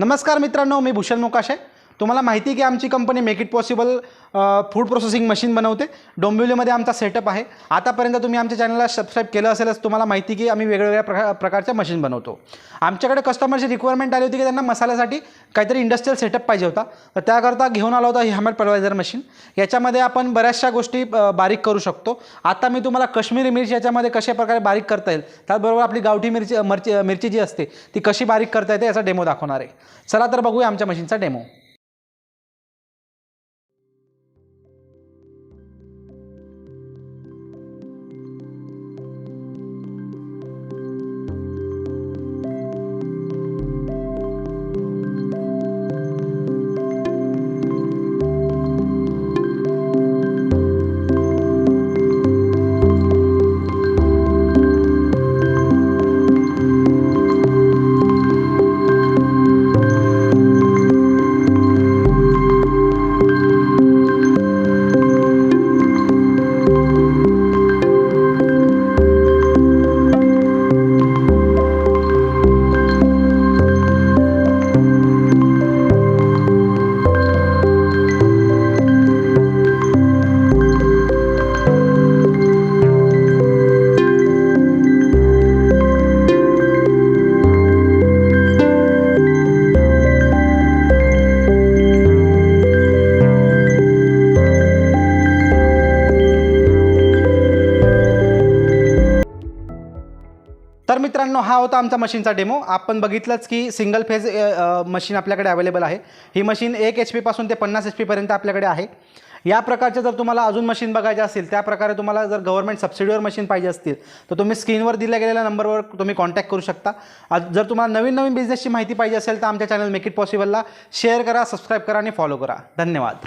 नमस्कार मित्रांनो, मी भूषण मोकाशे। तुम्हाला माहिती आहे की आमची company make it possible food processing machine बनवते। डोंबिवलीमध्ये आमचा सेटअप आहे। आतापर्यंत तुम्ही आमच्या चॅनलला सबस्क्राइब केलं असेलच तुम्हाला माहिती की आम्ही वेगवेगळ्या प्रकारच्या मशीन बनवतो। आमच्याकडे कस्टमरची रिक्वायरमेंट आली होती की त्यांना मसाल्यासाठी काहीतरी इंडस्ट्रियल सेटअप पाहिजे होता, तर त्याकरता घेऊन आलो होता ही हॅमर पल्वरायझर मशीन। याच्यामध्ये आपण बऱ्याचशा गोष्टी बारीक करू शकतो। आता मी तुम्हाला काश्मीरी मिरची याच्यामध्ये कशा प्रकारे बारीक करता येईल, त्याचबरोबर आपली गावठी मिरची जी असते ती कशी बारीक करता येते याचा डेमो दाखवणार आहे। चला तर बघूया आमच्या मशीनचा डेमो। तर मित्रांनो, हा होता आमचा मशीनचा डेमो। आपण बघितलंच की सिंगल फेज मशीन आपल्याकडे अवेलेबल आहे। ही मशीन 1 HP पासून ते 50 HP पर्यंत आपल्याकडे आहे। या प्रकारचे जर तुम्हाला अजून मशीन बघायचे असेल, त्या प्रकारे तुम्हाला जर गव्हर्नमेंट सबसिडीवर मशीन पाहिजे असतील तर तुम्ही स्क्रीनवर दिल्या गेलेल्या नंबरवर तुम्ही कॉन्टॅक्ट करू शकता। जर तुम्हाला नवीन बिझनेसची माहिती पाहिजे असेल तर आमच्या चॅनल मेक इट पॉसिबलला शेअर करा, सबस्क्राईब करा आणि फॉलो करा। धन्यवाद।